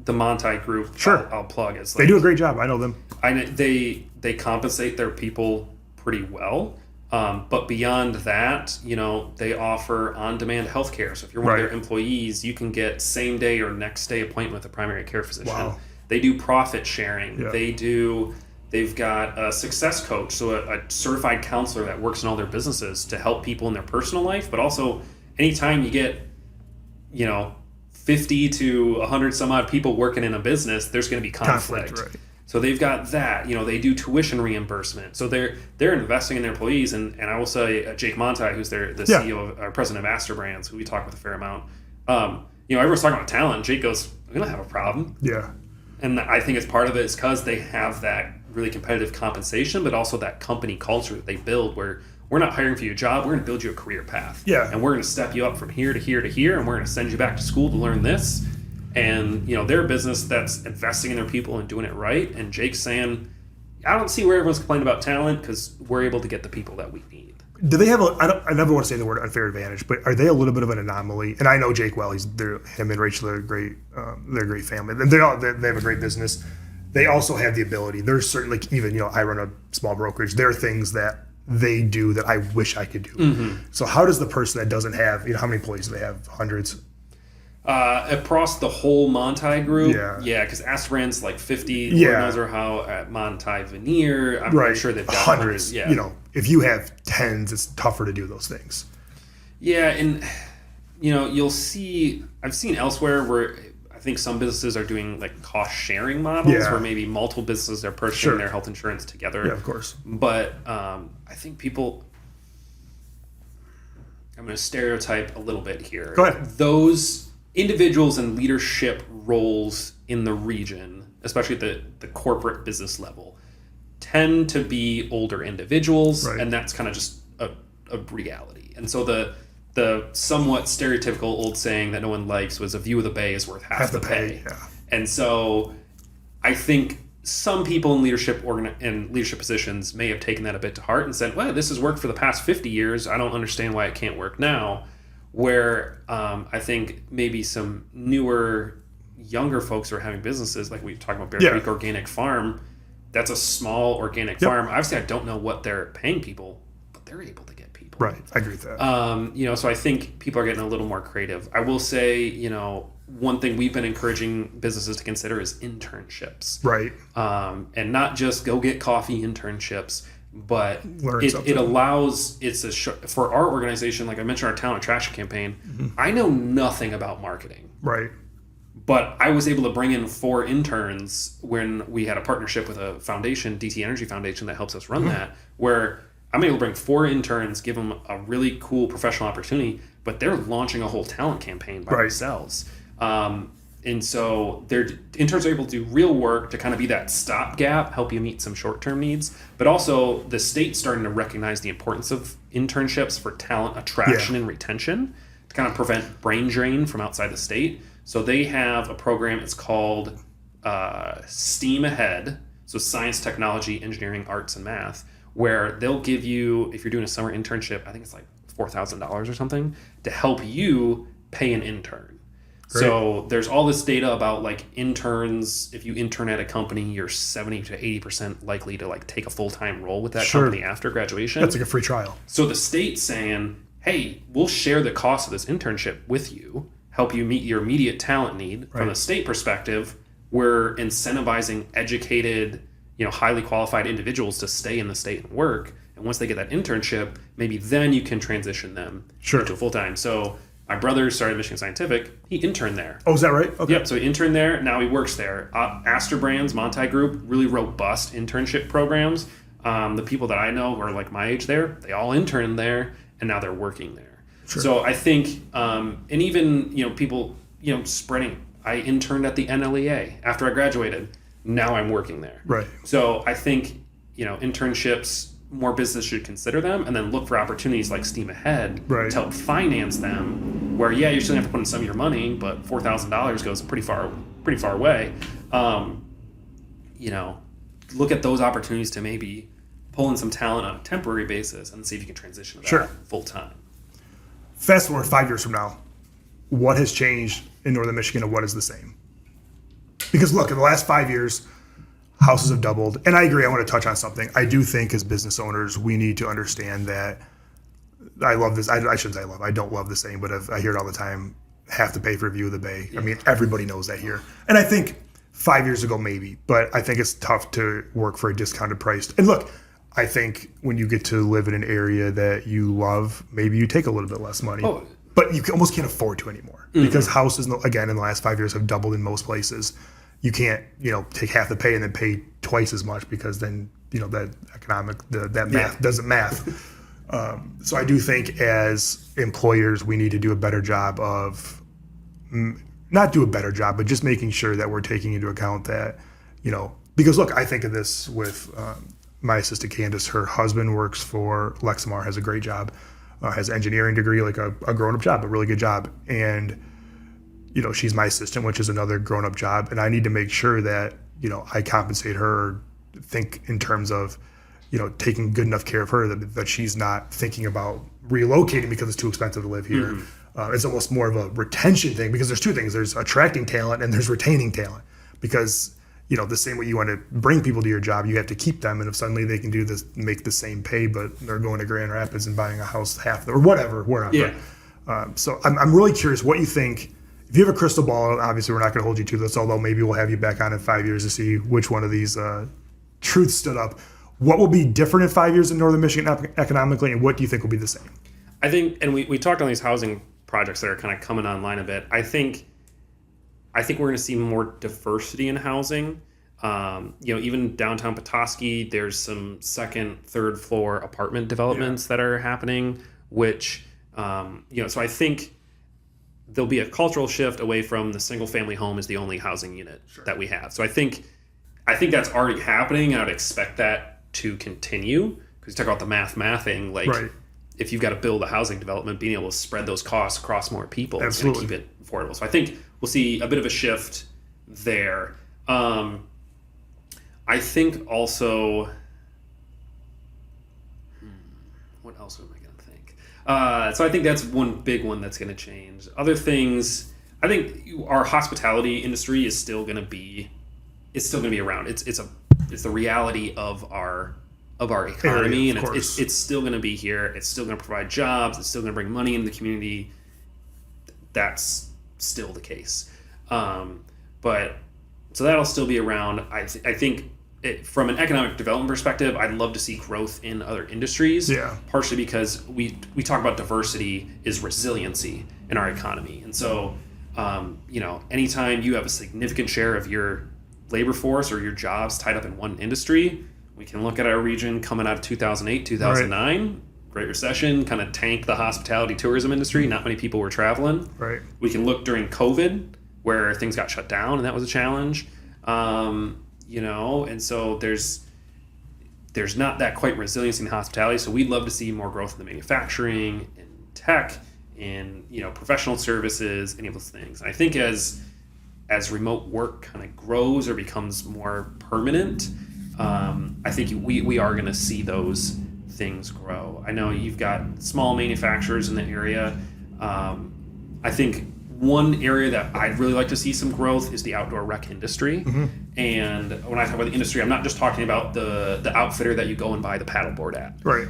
the Monti Group, Sure. I'll plug. It's They like, do a great job. I know them. they compensate their people pretty well. But beyond that, you know, they offer on-demand healthcare. So if you're one Right. of their employees, you can get same-day or next-day appointment with a primary care physician. Wow. They do profit sharing. Yeah. They've got a success coach, so a certified counselor that works in all their businesses to help people in their personal life, but also anytime you get, you know, 50 to 100 some odd people working in a business, there's going to be conflict. Right. So they've got that. You know, they do tuition reimbursement. So they're investing in their employees. And I will say, Jake Monti, who's the CEO of, president of Astor Brands, who we talk with a fair amount. You know, everyone's talking about talent. Jake goes, "I'm gonna have a problem." Yeah. And I think it's part of it is because they have that really competitive compensation, but also that company culture that they build where we're not hiring for your job, we're going to build you a career path. Yeah. And we're going to step you up from here to here to here, and we're going to send you back to school to learn this. And, you know, they're a business that's investing in their people and doing it right. And Jake's saying, I don't see where everyone's complaining about talent because we're able to get the people that we need. Do they have I never want to say the word unfair advantage, but are they a little bit of an anomaly? And I know Jake well. Him and Rachel are great. They're a great family. They have a great business. They also have the ability. There's certainly, even, you know, I run a small brokerage. There are things that they do that I wish I could do. So how does the person that doesn't have, you know, how many employees do they have? Hundreds? Across the whole Monti Group, Yeah. because Astor Brands like 50. Yeah. Lord knows or how at Monti Veneer. I'm pretty sure they've got hundreds. Yeah. You know, if you have tens, it's tougher to do those things. Yeah, and you know, I've seen elsewhere where I think some businesses are doing like cost sharing models where maybe multiple businesses are purchasing their health insurance together. Yeah, of course. But I think people, I'm going to stereotype a little bit here. Go ahead. Those individuals in leadership roles in the region, especially at the corporate business level, tend to be older individuals, and that's kind of just a reality. And so the somewhat stereotypical old saying that no one likes was, "A view of the bay is worth half the pay." Yeah. And so I think some people in leadership positions may have taken that a bit to heart and said, "Well, this has worked for the past 50 years. I don't understand why it can't work now." Where I think maybe some newer, younger folks who are having businesses, like we talked about Bear Creek Organic Farm, that's a small organic farm. Obviously, I don't know what they're paying people, but they're able to get people. Right, I agree with that. You know, so I think people are getting a little more creative. I will say, you know, one thing we've been encouraging businesses to consider is internships. Right. And not just go get coffee internships, but Learn it something. allows, for our organization, like I mentioned, our talent attraction campaign, I know nothing about marketing. Right. But I was able to bring in 4 interns when we had a partnership with a foundation, DT Energy Foundation, that helps us run that, where I'm able to bring 4 interns, give them a really cool professional opportunity, but they're launching a whole talent campaign by themselves. And so their interns are able to do real work to kind of be that stopgap, help you meet some short-term needs. But also the state's starting to recognize the importance of internships for talent attraction and retention to kind of prevent brain drain from outside the state. So they have a program, it's called STEAM Ahead, so science, technology, engineering, arts, and math, where they'll give you, if you're doing a summer internship, I think it's like $4,000 or something, to help you pay an intern. Great. So there's all this data about like interns. If you intern at a company, you're 70 to 80% likely to like take a full-time role with that company after graduation. That's like a free trial. So the state's saying, hey, we'll share the cost of this internship with you, help you meet your immediate talent need. From a state perspective, we're incentivizing educated, you know, highly qualified individuals to stay in the state and work. And once they get that internship, maybe then you can transition them into a full-time. So my brother started Michigan Scientific. He interned there. Oh, is that right? Okay. Yep. So he interned there. Now he works there. Astor Brands, Monti Group, really robust internship programs. The people that I know who are like my age there, they all interned there, and now they're working there. Sure. So I think, and even, you know, people, you know, spreading. I interned at the NLEA after I graduated. Now I'm working there. Right. So I think, you know, internships more business should consider them, and then look for opportunities like Steam Ahead Right. to help finance them. Where you're still gonna have to put in some of your money, but $4,000 goes pretty far away. Look at those opportunities to maybe pull in some talent on a temporary basis and see if you can transition to that Sure. full time. Fast forward 5 years from now, what has changed in Northern Michigan and what is the same? Because look, in the last 5 years, houses have doubled. And I agree, I want to touch on something. I do think as business owners, we need to understand that I love this. I shouldn't say I love. I don't love the saying, but I hear it all the time. Have to pay for a view of the bay. I mean, everybody knows that here. And I think 5 years ago, maybe, but I think it's tough to work for a discounted price. And look, I think when you get to live in an area that you love, maybe you take a little bit less money. Oh. But you almost can't afford to anymore because houses, again, in the last 5 years have doubled in most places. You can't, take half the pay and then pay twice as much because then, that that math doesn't math. So I do think as employers, we need to do a better job of, not do a better job, but just making sure that we're taking into account that, because look, I think of this with my assistant Candace. Her husband works for Lexmark, has a great job, has an engineering degree, like a grown-up job, a really good job. And, she's my assistant, which is another grown-up job. And I need to make sure that, I compensate her, think in terms of, taking good enough care of her that she's not thinking about relocating because it's too expensive to live here. It's almost more of a retention thing because there's two things. There's attracting talent and there's retaining talent because, the same way you want to bring people to your job, you have to keep them. And if suddenly they can do this, make the same pay, but they're going to Grand Rapids and buying a house half or whatever, wherever. Yeah. So I'm really curious what you think. If you have a crystal ball, obviously we're not going to hold you to this, although maybe we'll have you back on in 5 years to see which one of these truths stood up. What will be different in 5 years in Northern Michigan economically, and what do you think will be the same? I think, and we talked on these housing projects that are kind of coming online a bit. I think we're going to see more diversity in housing. Even downtown Petoskey, there's some second, third floor apartment developments that are happening, which, so I think there'll be a cultural shift away from the single family home as the only housing unit that we have. So I think that's already happening. I would expect that to continue because you talk about the mathing, like if you've got to build a housing development, being able to spread those costs across more people is going to keep it affordable. So I think we'll see a bit of a shift there. I think also, what else am I going to think? So I think that's one big one that's going to change. Other things, I think our hospitality industry is still going to be around. It's the reality of our economy, and it's still going to be here. It's still going to provide jobs. It's still going to bring money into the community. That's still the case. But so that'll still be around. I think from an economic development perspective, I'd love to see growth in other industries. Yeah. Partially because we talk about diversity is resiliency in our economy, and so anytime you have a significant share of your labor force or your jobs tied up in one industry, we can look at our region coming out of 2008, 2009, Great Recession, kind of tanked the hospitality tourism industry. Not many people were traveling. Right. We can look during COVID where things got shut down and that was a challenge. And so there's not that quite resiliency in hospitality. So we'd love to see more growth in the manufacturing, in tech, in professional services, any of those things. And I think as remote work kind of grows or becomes more permanent, I think we are going to see those things grow. I know you've got small manufacturers in the area. I think one area that I'd really like to see some growth is the outdoor rec industry. Mm-hmm. And when I talk about the industry, I'm not just talking about the outfitter that you go and buy the paddleboard at. Right.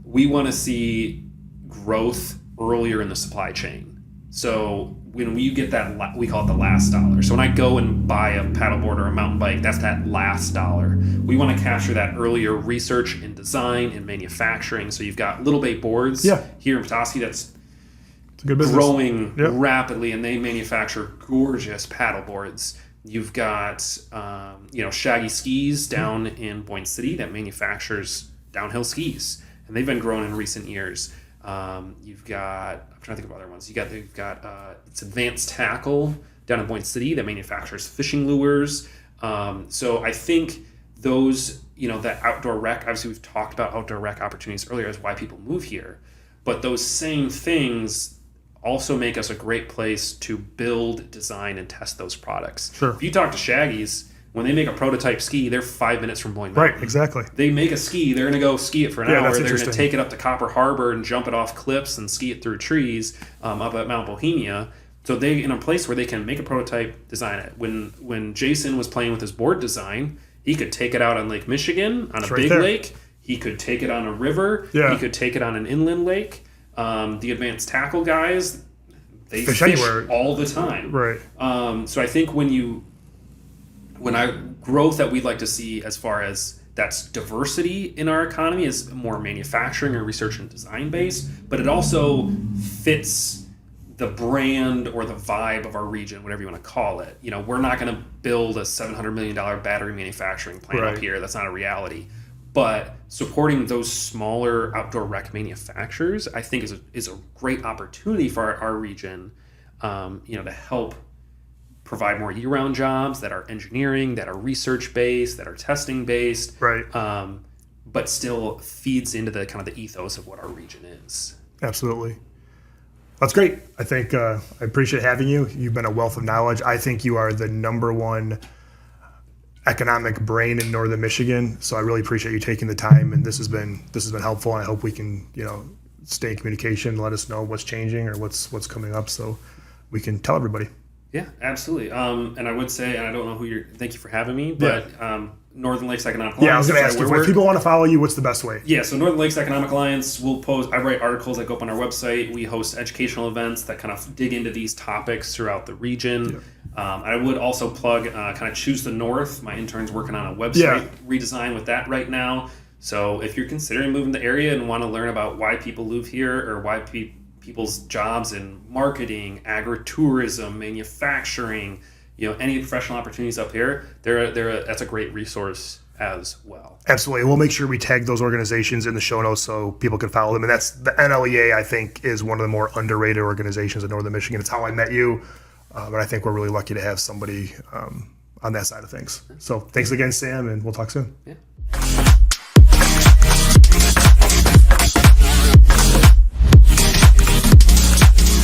We want to see growth earlier in the supply chain. So when we get that, we call it the last dollar. So when I go and buy a paddleboard or a mountain bike, that's that last dollar. We want to capture that earlier research and design and manufacturing. So you've got Little Bay Boards here in Petoskey that's growing rapidly, and they manufacture gorgeous paddleboards. You've got Shaggy Skis down in Boyne City that manufactures downhill skis, and they've been growing in recent years. You've got, I'm trying to think of other ones. They've got it's Advanced Tackle down in Boyne City that manufactures fishing lures. So I think those, that outdoor rec, obviously we've talked about outdoor rec opportunities earlier as why people move here, but those same things also make us a great place to build, design, and test those products. Sure. If you talk to Shaggy's, when they make a prototype ski, they're 5 minutes from Boyne Mountain. Right, exactly. They make a ski, they're going to go ski it for an Yeah, hour. that's They're going to interesting. take it up to Copper Harbor and jump it off cliffs and ski it through trees up at Mount Bohemia. So they in a place where they can make a prototype, design it. When Jason was playing with his board design, he could take it out on Lake Michigan, on a right big there. lake. He could take it on a river. Yeah. He could take it on an inland lake. The advanced tackle guys, they Fish fish anywhere. all the time. Right. So I think growth that we'd like to see as far as that's diversity in our economy is more manufacturing or research and design based, but it also fits the brand or the vibe of our region, whatever you want to call it. We're not going to build a $700 million battery manufacturing plant Right. up here. That's not a reality. But supporting those smaller outdoor rec manufacturers, I think is a great opportunity for our region, to help provide more year-round jobs that are engineering, that are research-based, that are testing-based, Right. but still feeds into the kind of the ethos of what our region is. Absolutely. That's great. I think I appreciate having you. You've been a wealth of knowledge. I think you are the number one economic brain in Northern Michigan. So I really appreciate you taking the time, and this has been helpful. And I hope we can stay in communication, let us know what's changing or what's coming up, so we can tell everybody. Yeah, absolutely. And I would say, and I don't know thank you for having me, but Northern Lakes Economic Alliance. Yeah, I was going to ask you, if people want to follow you, what's the best way? Yeah, so Northern Lakes Economic Alliance, I write articles that go up on our website. We host educational events that kind of dig into these topics throughout the region. I would also plug kind of Choose the North. My intern's working on a website redesign with that right now. So if you're considering moving to the area and want to learn about why people live here or why people's jobs in marketing, agritourism, manufacturing, any professional opportunities up here, that's a great resource as well. Absolutely. We'll make sure we tag those organizations in the show notes so people can follow them. And that's the NLEA, I think, is one of the more underrated organizations in Northern Michigan. It's how I met you. But I think we're really lucky to have somebody on that side of things. So thanks again, Sam, and we'll talk soon. Yeah.